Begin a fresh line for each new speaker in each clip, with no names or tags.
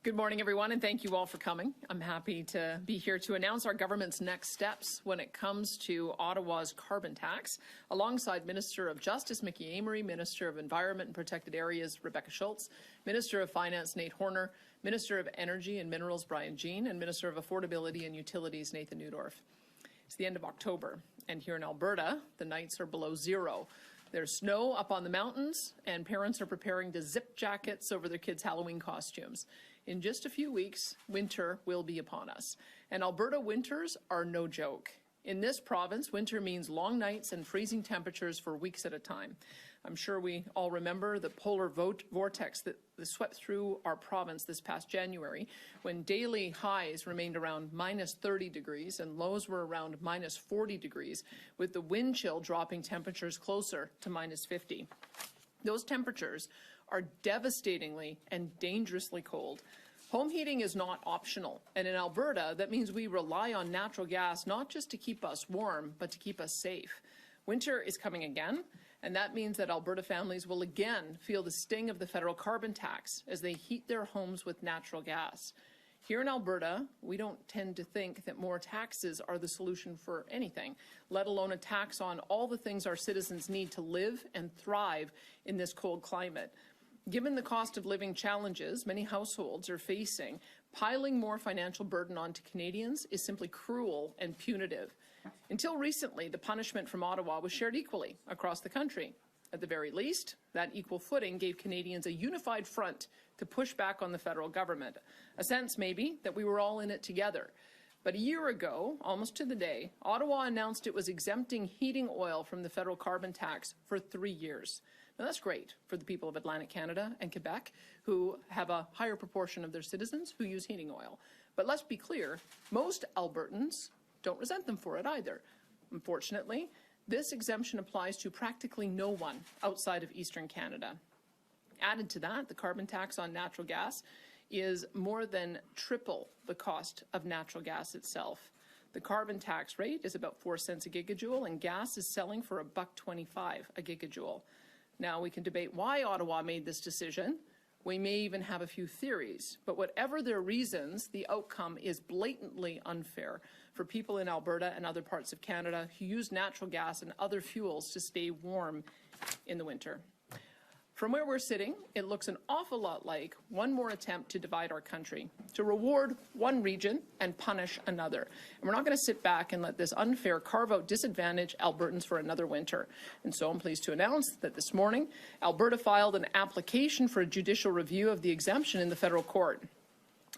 Good morning, everyone, and thank you all for coming. I'm happy to be here to announce our government's next steps when it comes to Ottawa's carbon tax, alongside Minister of Justice Mickey Amery, Minister of Environment and Protected Areas Rebecca Schulz, Minister of Finance Nate Horner, Minister of Energy and Minerals Brian Jean, and Minister of Affordability and Utilities Nathan Neudorf. It's the end of October, and here in Alberta, the nights are below zero. There's snow up on the mountains, and parents are preparing to zip jackets over their kids' Halloween costumes. In just a few weeks, winter will be upon us. And Alberta winters are no joke. In this province, winter means long nights and freezing temperatures for weeks at a time. I'm sure we all remember the polar vortex that swept through our province this past January, when daily highs remained around minus 30 degrees and lows were around minus 40 degrees, with the wind chill dropping temperatures closer to minus 50. Those temperatures are devastatingly and dangerously cold. Home heating is not optional, and in Alberta, that means we rely on natural gas not just to keep us warm, but to keep us safe. Winter is coming again, and that means that Alberta families will again feel the sting of the federal carbon tax as they heat their homes with natural gas. Here in Alberta, we don't tend to think that more taxes are the solution for anything, let alone a tax on all the things our citizens need to live and thrive in this cold climate. Given the cost of living challenges many households are facing, piling more financial burden onto Canadians is simply cruel and punitive. Until recently, the punishment from Ottawa was shared equally across the country. At the very least, that equal footing gave Canadians a unified front to push back on the federal government, a sense maybe that we were all in it together. But a year ago, almost to the day, Ottawa announced it was exempting heating oil from the federal carbon tax for 3 years. Now, that's great for the people of Atlantic Canada and Quebec, who have a higher proportion of their citizens who use heating oil. But let's be clear, most Albertans don't resent them for it either. Unfortunately, this exemption applies to practically no one outside of Eastern Canada. Added to that, the carbon tax on natural gas is more than triple the cost of natural gas itself. The carbon tax rate is about 4 cents a gigajoule, and gas is selling for $1.25 a gigajoule. Now, we can debate why Ottawa made this decision. We may even have a few theories, but whatever their reasons, the outcome is blatantly unfair for people in Alberta and other parts of Canada who use natural gas and other fuels to stay warm in the winter. From where we're sitting, it looks an awful lot like one more attempt to divide our country, to reward one region and punish another. And we're not going to sit back and let this unfair carve-out disadvantage Albertans for another winter. And so I'm pleased to announce that this morning, Alberta filed an application for a judicial review of the exemption in the federal court.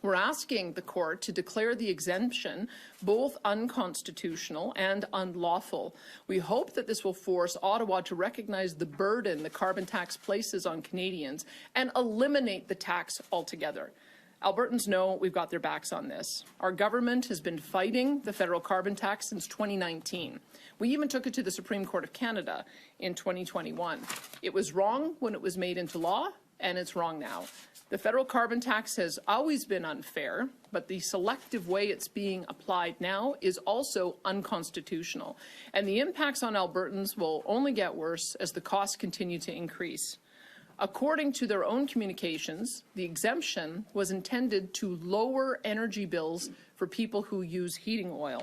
We're asking the court to declare the exemption both unconstitutional and unlawful. We hope that this will force Ottawa to recognize the burden the carbon tax places on Canadians and eliminate the tax altogether. Albertans know we've got their backs on this. Our government has been fighting the federal carbon tax since 2019. We even took it to the Supreme Court of Canada in 2021. It was wrong when it was made into law, and it's wrong now. The federal carbon tax has always been unfair, but the selective way it's being applied now is also unconstitutional. And the impacts on Albertans will only get worse as the costs continue to increase. According to their own communications, the exemption was intended to lower energy bills for people who use heating oil.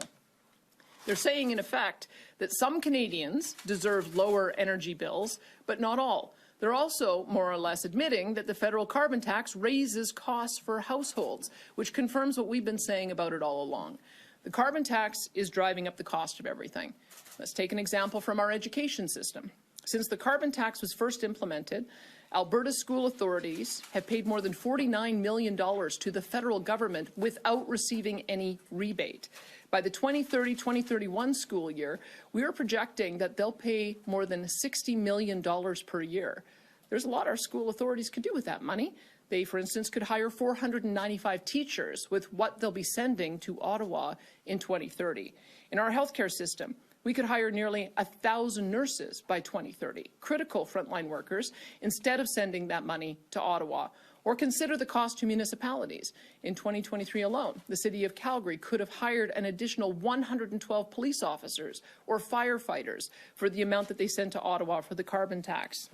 They're saying, in effect, that some Canadians deserve lower energy bills, but not all. They're also more or less admitting that the federal carbon tax raises costs for households, which confirms what we've been saying about it all along. The carbon tax is driving up the cost of everything. Let's take an example from our education system. Since the carbon tax was first implemented, Alberta's school authorities have paid more than $49 million to the federal government without receiving any rebate. By the 2030-2031 school year, we are projecting that they'll pay more than $60 million per year. There's a lot our school authorities could do with that money. They, for instance, could hire 495 teachers with what they'll be sending to Ottawa in 2030. In our healthcare system, we could hire nearly 1,000 nurses by 2030, critical frontline workers, instead of sending that money to Ottawa. Or consider the cost to municipalities. In 2023 alone, the City of Calgary could have hired an additional 112 police officers or firefighters for the amount that they sent to Ottawa for the carbon tax.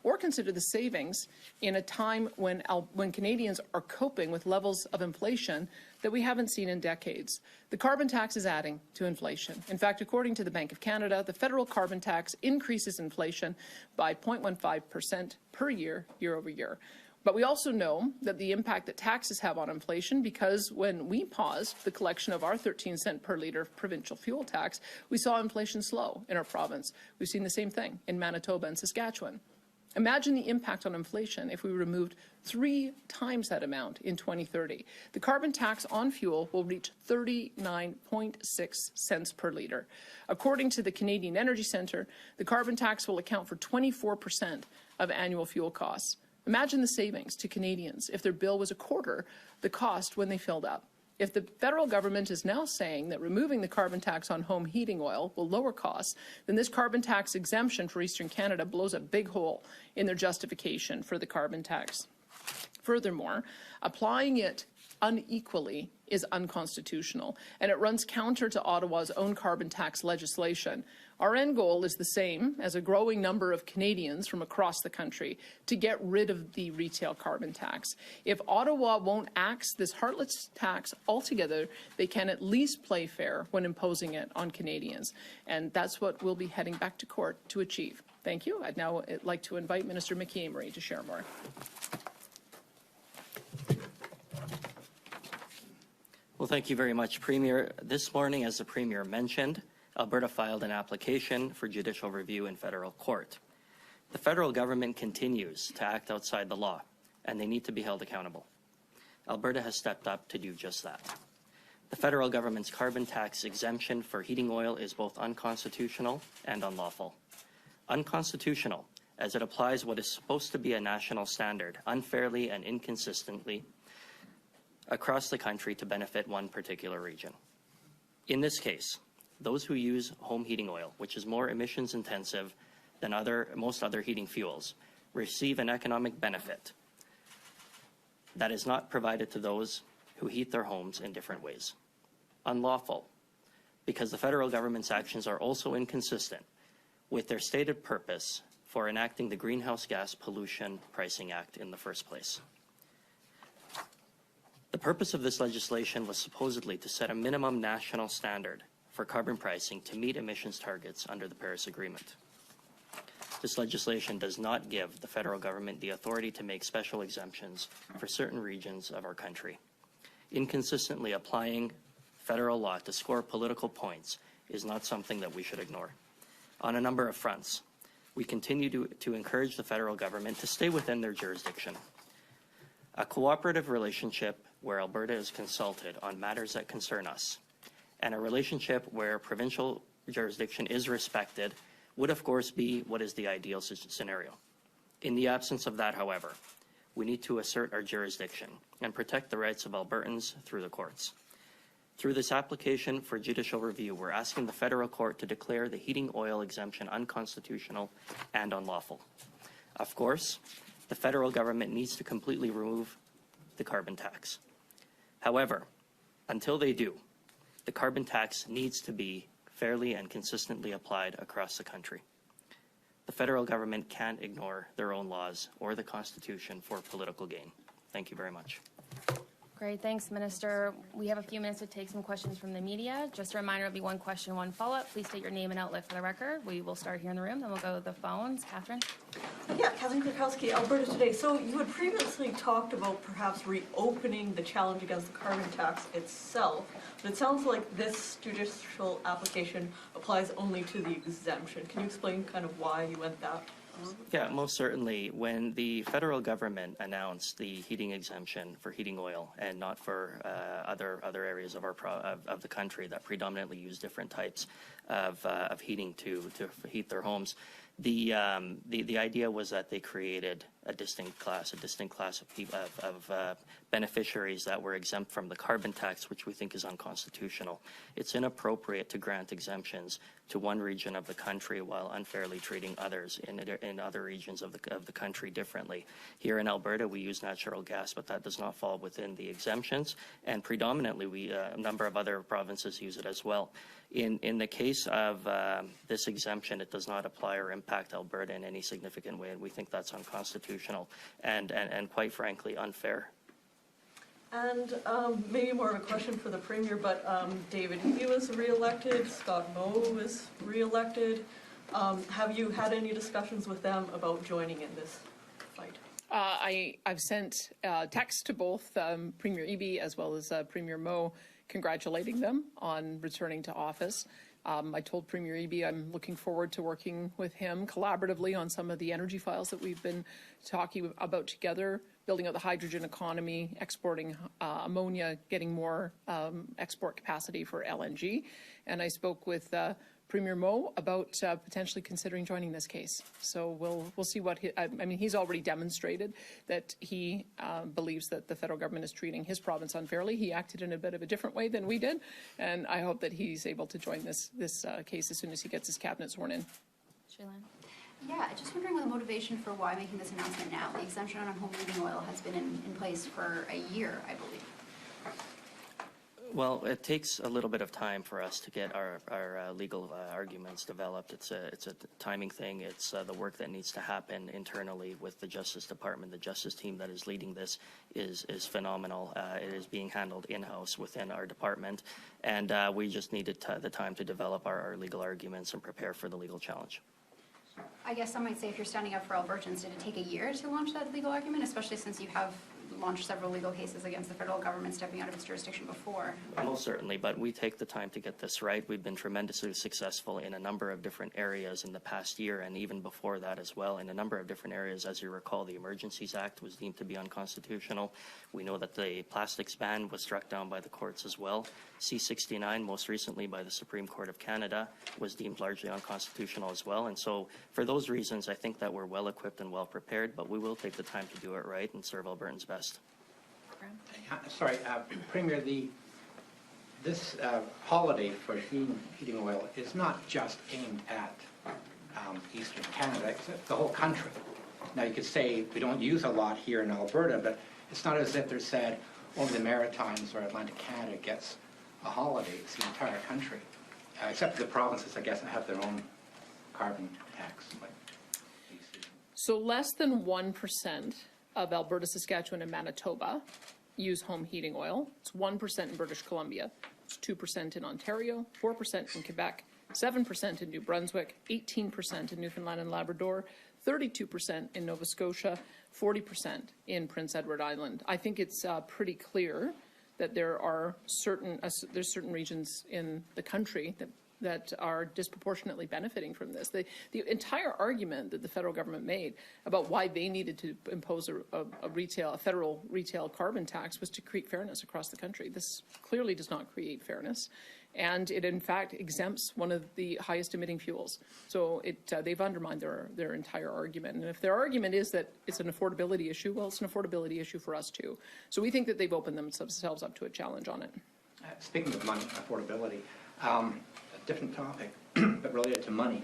or consider the savings in a time when Canadians are coping with levels of inflation that we haven't seen in decades. The carbon tax is adding to inflation. In fact, according to the Bank of Canada, the federal carbon tax increases inflation by 0.15% per year, year over year. But we also know that the impact that taxes have on inflation, because when we paused the collection of our 13-cent per litre provincial fuel tax, we saw inflation slow in our province. We've seen the same thing in Manitoba and Saskatchewan. Imagine the impact on inflation if we removed 3 times that amount in 2030. The carbon tax on fuel will reach 39.6 cents per litre. According to the Canadian Energy Centre, the carbon tax will account for 24% of annual fuel costs. Imagine the savings to Canadians if their bill was a quarter the cost when they filled up. If the federal government is now saying that removing the carbon tax on home heating oil will lower costs, then this carbon tax exemption for Eastern Canada blows a big hole in their justification for the carbon tax. Furthermore, applying it unequally is unconstitutional, and it runs counter to Ottawa's own carbon tax legislation. Our end goal is the same as a growing number of Canadians from across the country, to get rid of the retail carbon tax. If Ottawa won't axe this heartless tax altogether, they can at least play fair when imposing it on Canadians. And that's what we'll be heading back to court to achieve. Thank you. I'd now like to invite Minister Mickey Amery to share more.
Well, thank you very much, Premier. This morning, as the Premier mentioned, Alberta filed an application for judicial review in federal court. The federal government continues to act outside the law, and they need to be held accountable. Alberta has stepped up to do just that. The federal government's carbon tax exemption for heating oil is both unconstitutional and unlawful. Unconstitutional, as it applies what is supposed to be a national standard unfairly and inconsistently across the country to benefit one particular region. In this case, those who use home heating oil, which is more emissions intensive than most other heating fuels, receive an economic benefit that is not provided to those who heat their homes in different ways. Unlawful, because the federal government's actions are also inconsistent with their stated purpose for enacting the Greenhouse Gas Pollution Pricing Act in the first place. The purpose of this legislation was supposedly to set a minimum national standard for carbon pricing to meet emissions targets under the Paris Agreement. This legislation does not give the federal government the authority to make special exemptions for certain regions of our country. Inconsistently applying federal law to score political points is not something that we should ignore. On a number of fronts, we continue to encourage the federal government to stay within their jurisdiction. A cooperative relationship where Alberta is consulted on matters that concern us, and a relationship where provincial jurisdiction is respected would, of course, be what is the ideal scenario. In the absence of that, however, we need to assert our jurisdiction and protect the rights of Albertans through the courts. Through this application for judicial review, we're asking the federal court to declare the heating oil exemption unconstitutional and unlawful. Of course, the federal government needs to completely remove the carbon tax. However, until they do, the carbon tax needs to be fairly and consistently applied across the country. The federal government can't ignore their own laws or the Constitution for political gain. Thank you very much.
Great, thanks, Minister. We have a few minutes to take some questions from the media. Just a reminder, it'll be one question, one follow-up. Please state your name and outlet for the record. We will start here in the room, then we'll go to the phones. Catherine?
Yeah, Catherine Krakowski, Alberta Today. So you had previously talked about perhaps reopening the challenge against the carbon tax itself, but it sounds like this judicial application applies only to the exemption. Can you explain kind of why you went that?
Yeah, most certainly. When the federal government announced the heating exemption for heating oil and not for other areas of the country that predominantly use different types of heating to heat their homes, the idea was that they created a distinct class of people, of beneficiaries that were exempt from the carbon tax, which we think is unconstitutional. It's inappropriate to grant exemptions to one region of the country while unfairly treating others in other regions of the country differently. Here in Alberta, we use natural gas, but that does not fall within the exemptions, and predominantly a number of other provinces use it as well. In the case of this exemption, it does not apply or impact Alberta in any significant way, and we think that's unconstitutional and quite frankly unfair.
And maybe more of a question for the Premier, but David Eby was re-elected, Scott Moe was re-elected. Have you had any discussions with them about joining in this fight?
I've sent text to both Premier Eby as well as Premier Moe congratulating them on returning to office. I told Premier Eby I'm looking forward to working with him collaboratively on some of the energy files that we've been talking about together, building out the hydrogen economy, exporting ammonia, getting more export capacity for LNG. And I spoke with Premier Moe about potentially considering joining this case. So we'll see what I mean, he's already demonstrated that he believes that the federal government is treating his province unfairly. He acted in a bit of a different way than we did, and I hope that he's able to join this case as soon as he gets his cabinet sworn in.
Shailen.
Yeah, just wondering what the motivation for why making this announcement now. The exemption on home heating oil has been in place for a year, I believe.
Well, it takes a little bit of time for us to get our legal arguments developed. It's a timing thing. It's the work that needs to happen internally with the Justice Department. The Justice team that is leading this is phenomenal. It is being handled in-house within our department, and we just needed the time to develop our legal arguments and prepare for the legal challenge.
I guess some might say if you're standing up for Albertans, did it take a year to launch that legal argument, especially since you have launched several legal cases against the federal government stepping out of its jurisdiction before?
Most certainly, but we take the time to get this right. We've been tremendously successful in a number of different areas in the past year, and even before that as well, in a number of different areas. As you recall, the Emergencies Act was deemed to be unconstitutional. We know that the plastics ban was struck down by the courts as well. C-69, most recently by the Supreme Court of Canada, was deemed largely unconstitutional as well. And so for those reasons, I think that we're well equipped and well prepared, but we will take the time to do it right and serve Albertans best.
Sorry, Premier, this holiday for heating oil is not just aimed at Eastern Canada, it's the whole country. Now you could say we don't use a lot here in Alberta, but it's not as if they're said only the Maritimes or Atlantic Canada gets a holiday. It's the entire country, except for the provinces, I guess, that have their own carbon tax. Like BC.
So less than 1% of Alberta, Saskatchewan, and Manitoba use home heating oil. It's 1% in British Columbia. It's 2% in Ontario, 4% in Quebec, 7% in New Brunswick, 18% in Newfoundland and Labrador, 32% in Nova Scotia, 40% in Prince Edward Island. I think it's pretty clear that there are certain regions in the country that are disproportionately benefiting from this. The entire argument that the federal government made about why they needed to impose a federal retail carbon tax was to create fairness across the country. This clearly does not create fairness, and it in fact exempts one of the highest emitting fuels. So they've undermined their entire argument. And if their argument is that it's an affordability issue, well, it's an affordability issue for us too. So we think that they've opened themselves up to a challenge on it.
Speaking of money, affordability, different topic, but related to money.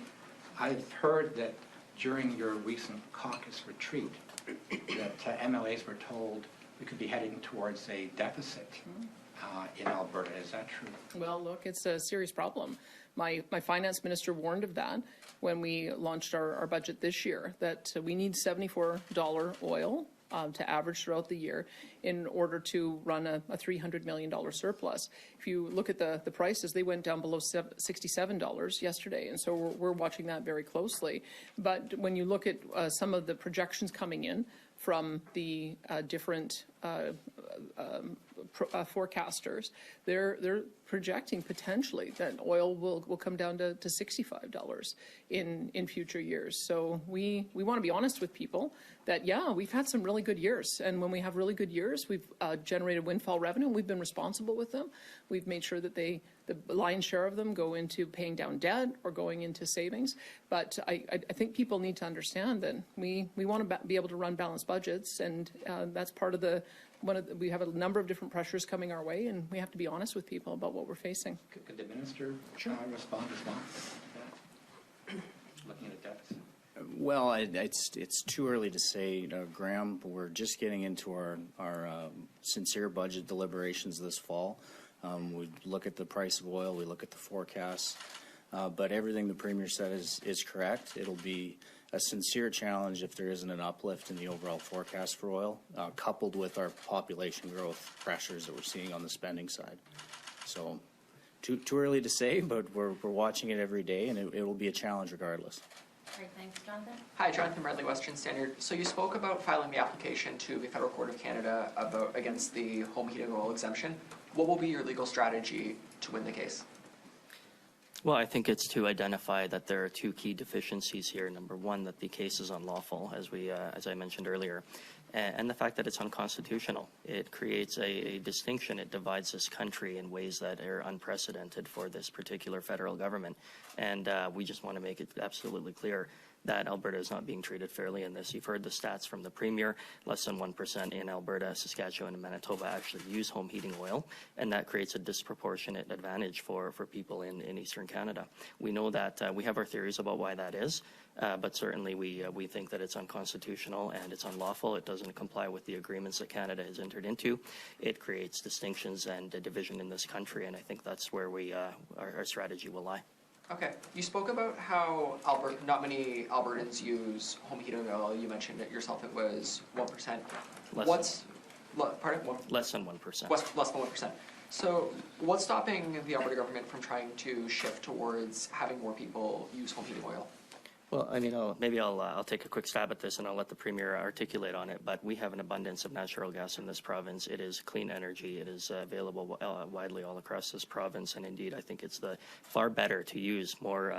I've heard that during your recent caucus retreat that MLAs were told we could be heading towards a deficit in Alberta. Is that true?
Well, look, it's a serious problem. My finance minister warned of that when we launched our budget this year, that we need $74 oil to average throughout the year in order to run a $300 million surplus. If you look at the prices, they went down below $67 yesterday, and so we're watching that very closely. But when you look at some of the projections coming in from the different forecasters, they're projecting potentially that oil will come down to $65 in future years. So we want to be honest with people that, yeah, we've had some really good years. And when we have really good years, we've generated windfall revenue, and we've been responsible with them. We've made sure that they The lion's share of them go into paying down debt or going into savings. But I think people need to understand that we want to be able to run balanced budgets, and that's part of we have a number of different pressures coming our way, and we have to be honest with people about what we're facing.
Could the minister respond as well? Looking at a deficit.
Well, it's too early to say, Graham. We're just getting into our sincere budget deliberations this fall. We look at the price of oil, we look at the forecasts, but everything the Premier said is correct. It'll be a sincere challenge if there isn't an uplift in the overall forecast for oil, coupled with our population growth pressures that we're seeing on the spending side. So, too early to say, but we're watching it every day, and it will be a challenge regardless.
Great, thanks. Jonathan?
Hi, Jonathan Medley, Western Standard. So you spoke about filing the application to the Federal Court of Canada against the home heating oil exemption. What will be your legal strategy to win the case?
Well, I think it's to identify that there are two key deficiencies here. Number one, that the case is unlawful, as I mentioned earlier, and the fact that it's unconstitutional. It creates a distinction. It divides this country in ways that are unprecedented for this particular federal government. And we just want to make it absolutely clear that Alberta is not being treated fairly in this. You've heard the stats from the Premier. Less than 1% in Alberta, Saskatchewan, and Manitoba actually use home heating oil, and that creates a disproportionate advantage for people in Eastern Canada. We know that we have our theories about why that is, but certainly we think that it's unconstitutional and it's unlawful. It doesn't comply with the agreements that Canada has entered into. It creates distinctions and a division in this country, and I think that's where our strategy will lie.
Okay. You spoke about how not many Albertans use home heating oil. You mentioned it yourself. It was 1%. Pardon?
Less than 1%.
Less than 1%. So what's stopping the Alberta government from trying to shift towards having more people use home heating oil?
Well, I mean, maybe I'll take a quick stab at this and I'll let the Premier articulate on it, but we have an abundance of natural gas in this province. It is clean energy. It is available widely all across this province, and indeed I think it's far better to use more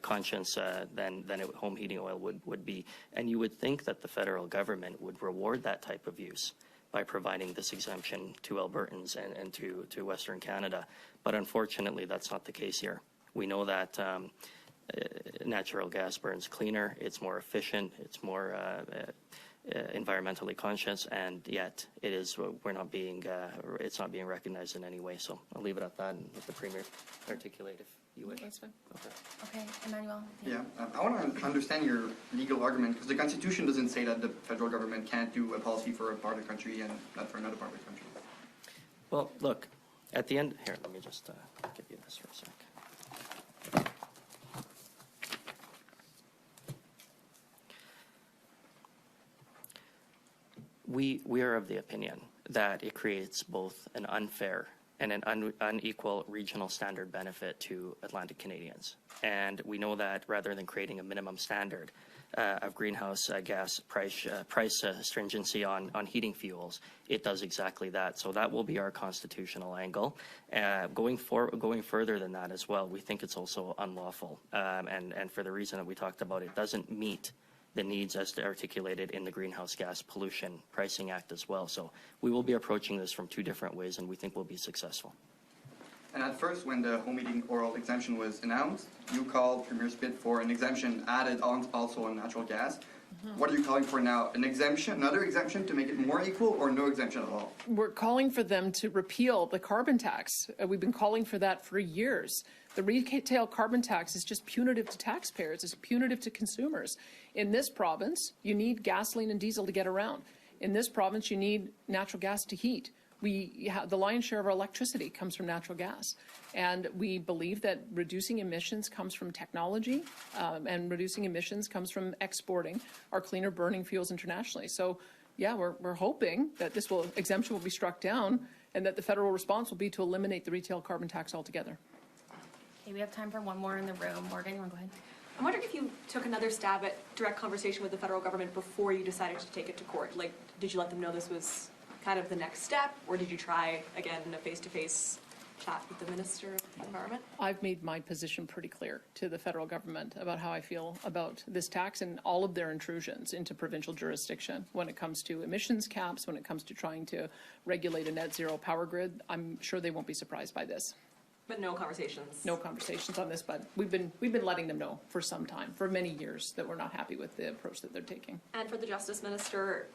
conscience than home heating oil would be. And you would think that the federal government would reward that type of use by providing this exemption to Albertans and to Western Canada. But unfortunately, that's not the case here. We know that natural gas burns cleaner, it's more efficient, it's more environmentally conscious, and yet it's not being recognized in any way. So I'll leave it at that and let the Premier articulate if you wish.
That's fine.
Okay, Emmanuel?
Yeah, I want to understand your legal argument, because the Constitution doesn't say that the federal government can't do a policy for a part of the country and not for another part of the country.
Well, look, at the end, here, let me just give you this for a sec. We are of the opinion that it creates both an unfair and an unequal regional standard benefit to Atlantic Canadians. And we know that rather than creating a minimum standard of greenhouse gas price stringency on heating fuels, it does exactly that. So that will be our constitutional angle. Going further than that as well, we think it's also unlawful. And for the reason that we talked about, it doesn't meet the needs as articulated in the Greenhouse Gas Pollution Pricing Act as well. So we will be approaching this from two different ways, and we think we'll be successful.
And at first, when the home heating oil exemption was announced, you called Premier Spit for an exemption added on also on natural gas. What are you calling for now? An exemption, another exemption to make it more equal, or no exemption at all?
We're calling for them to repeal the carbon tax. We've been calling for that for years. The retail carbon tax is just punitive to taxpayers. It's punitive to consumers. In this province, you need gasoline and diesel to get around. In this province, you need natural gas to heat. The lion's share of our electricity comes from natural gas. And we believe that reducing emissions comes from technology, and reducing emissions comes from exporting our cleaner burning fuels internationally. So, yeah, we're hoping that this exemption will be struck down and that the federal response will be to eliminate the retail carbon tax altogether.
Okay, we have time for one more in the room. Morgan, you want to go ahead?
I'm wondering if you took another stab at direct conversation with the federal government before you decided to take it to court. Like, did you let them know this was kind of the next step, or did you try, again, a face-to-face chat with the Minister of the Environment?
I've made my position pretty clear to the federal government about how I feel about this tax and all of their intrusions into provincial jurisdiction when it comes to emissions caps, when it comes to trying to regulate a net zero power grid. I'm sure they won't be surprised by this.
But no conversations?
No conversations on this, but we've been letting them know for some time, for many years, that we're not happy with the approach that they're taking.
And for the Justice Minister,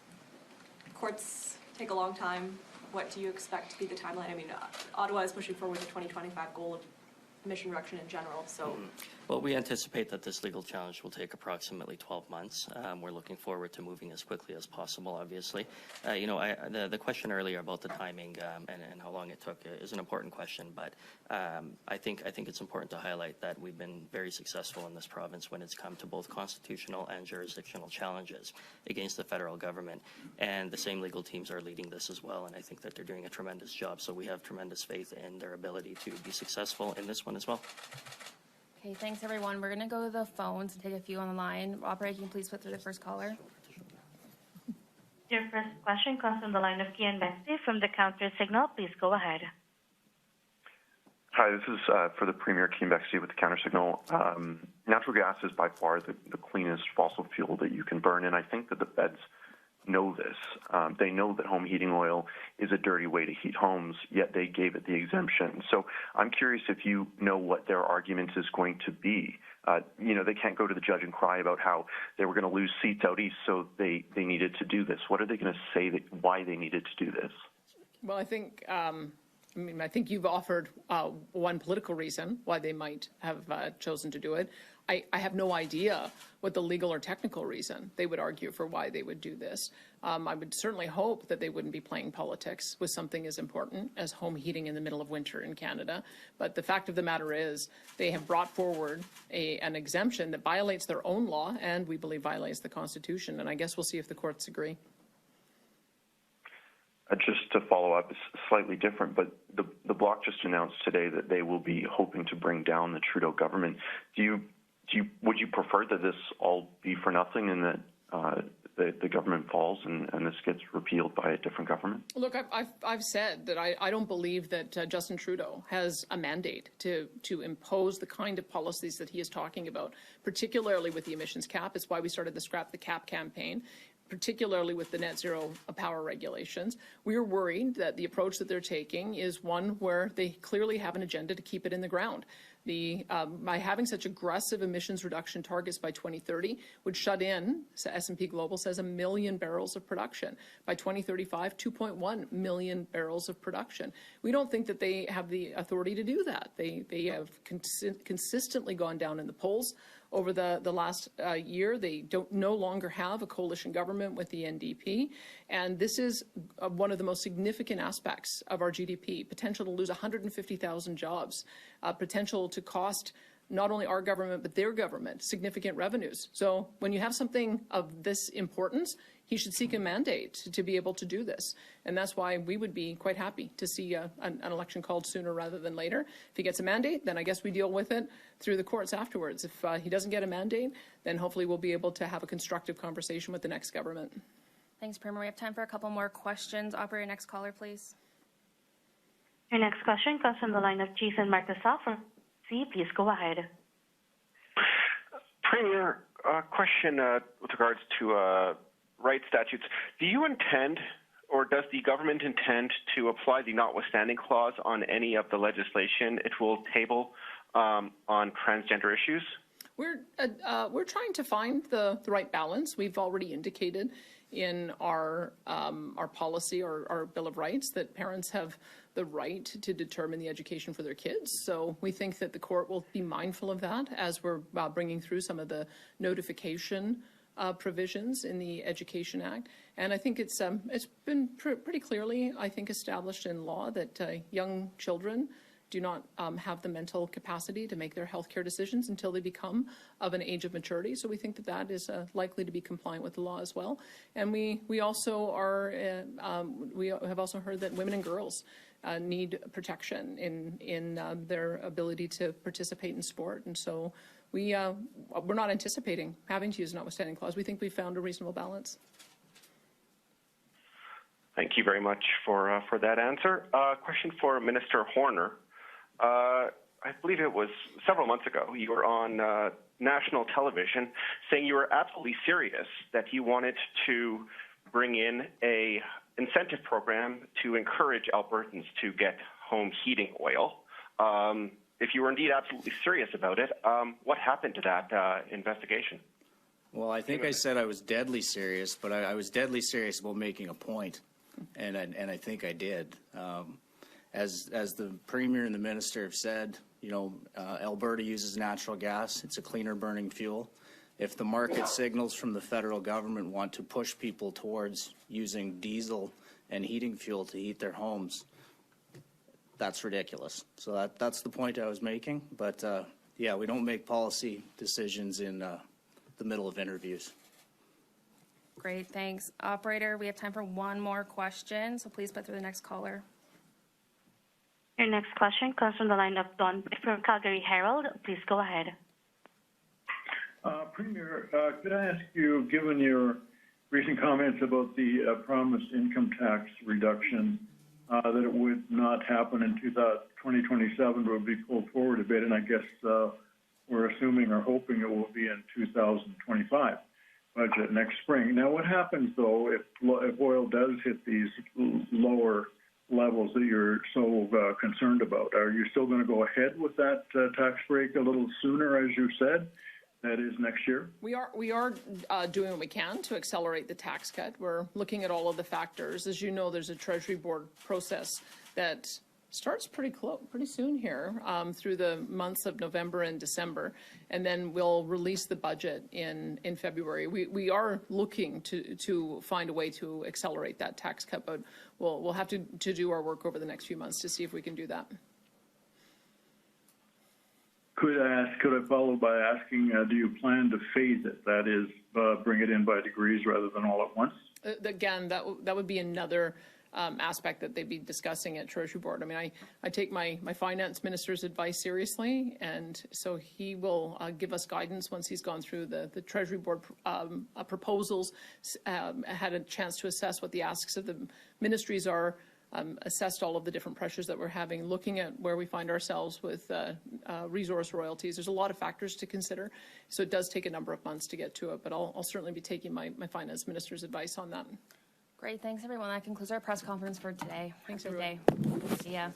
courts take a long time. What do you expect to be the timeline? I mean, Ottawa is pushing forward the 2025 goal of emission reduction in general, so.
Well, we anticipate that this legal challenge will take approximately 12 months. We're looking forward to moving as quickly as possible, obviously. The question earlier about the timing and how long it took is an important question, but I think it's important to highlight that we've been very successful in this province when it's come to both constitutional and jurisdictional challenges against the federal government, and the same legal teams are leading this as well, and I think that they're doing a tremendous job, so we have tremendous faith in their ability to be successful in this one as well.
Okay, thanks everyone. We're gonna go to the phones and take a few on the line. Operator, can you please put through the first caller?
Your first question comes from the line of Kian Bexley from the Counter Signal. Please go ahead.
Hi, this is for the Premier Kian Bexley with the Counter Signal. Natural gas is by far the cleanest fossil fuel that you can burn, and I think that the feds know this. They know that home heating oil is a dirty way to heat homes, yet they gave it the exemption. So I'm curious if you know what their argument is going to be. They can't go to the judge and cry about how they were going to lose seats out east, so they needed to do this. What are they going to say why they needed to do this?
Well, I think you've offered one political reason why they might have chosen to do it. I have no idea what the legal or technical reason they would argue for why they would do this. I would certainly hope that they wouldn't be playing politics with something as important as home heating in the middle of winter in Canada. But the fact of the matter is they have brought forward an exemption that violates their own law and we believe violates the Constitution. And I guess we'll see if the courts agree.
Just to follow up, it's slightly different, but the Bloc just announced today that they will be hoping to bring down the Trudeau government. Would you prefer that this all be for nothing and that the government falls and this gets repealed by a different government?
Look, I've said that I don't believe that Justin Trudeau has a mandate to impose the kind of policies that he is talking about, particularly with the emissions cap. It's why we started the Scrap the Cap campaign, particularly with the net zero power regulations. We are worried that the approach that they're taking is one where they clearly have an agenda to keep it in the ground. By having such aggressive emissions reduction targets by 2030 would shut in, so S&P Global says, 1 million barrels of production. By 2035, 2.1 million barrels of production. We don't think that they have the authority to do that. They have consistently gone down in the polls over the last year. They no longer have a coalition government with the NDP. And this is one of the most significant aspects of our GDP, potential to lose 150,000 jobs, potential to cost not only our government, but their government significant revenues. So when you have something of this importance, he should seek a mandate to be able to do this. And that's why we would be quite happy to see an election called sooner rather than later. If he gets a mandate, then I guess we deal with it through the courts afterwards. If he doesn't get a mandate, then hopefully we'll be able to have a constructive conversation with the next government.
Thanks, Premier. We have time for a couple more questions. Operator, next caller, please.
Your next question comes from the line of Jason Marcusal from C. Please go ahead.
Premier, question with regards to rights statutes. Do you intend, or does the government intend to apply the notwithstanding clause on any of the legislation it will table on transgender issues?
We're trying to find the right balance. We've already indicated in our policy, our Bill of Rights, that parents have the right to determine the education for their kids. So we think that the court will be mindful of that as we're bringing through some of the notification provisions in the Education Act. And I think it's been pretty clearly, I think, established in law that young children do not have the mental capacity to make their healthcare decisions until they become of an age of maturity. So we think that that is likely to be compliant with the law as well. And we also are we have also heard that women and girls need protection in their ability to participate in sport. And so we're not anticipating having to use a notwithstanding clause. We think we've found a reasonable balance.
Thank you very much for that answer. Question for Minister Horner. I believe it was several months ago, you were on national television saying you were absolutely serious that you wanted to bring in a incentive program to encourage Albertans to get home heating oil. If you were indeed absolutely serious about it, what happened to that investigation?
Well, I think I said I was deadly serious, but I was deadly serious about making a point, and I think I did. As the Premier and the Minister have said, you know, Alberta uses natural gas. It's a cleaner burning fuel. If the market signals from the federal government want to push people towards using diesel and heating fuel to heat their homes, that's ridiculous. So that's the point I was making. But yeah, we don't make policy decisions in the middle of interviews.
Great, thanks. Operator, we have time for one more question, so please put through the next caller.
Your next question comes from the line of Don from Calgary Herald. Please go ahead.
Premier, could I ask you, given your recent comments about the promised income tax reduction, that it would not happen in 2027, but would be pulled forward a bit, and I guess we're assuming or hoping it will be in 2025 budget next spring. Now, what happens, though, if oil does hit these lower levels that you're so concerned about? Are you still going to go ahead with that tax break a little sooner, as you said? That is next year?
We are doing what we can to accelerate the tax cut. We're looking at all of the factors. As you know, there's a Treasury Board process that starts pretty soon here through the months of November and December, and then we'll release the budget in February. We are looking to find a way to accelerate that tax cut, but we'll have to do our work over the next few months to see if we can do that.
Could I follow by asking, do you plan to phase it? That is, bring it in by degrees rather than all at once?
Again, that would be another aspect that they'd be discussing at Treasury Board. I mean, I take my finance minister's advice seriously, and so he will give us guidance once he's gone through the Treasury Board proposals, had a chance to assess what the asks of the ministries are, assessed all of the different pressures that we're having, looking at where we find ourselves with resource royalties. There's a lot of factors to consider, so it does take a number of months to get to it, but I'll certainly be taking my finance minister's advice on that.
Great, thanks everyone. That concludes our press conference for today.
Thanks everyone.
See ya.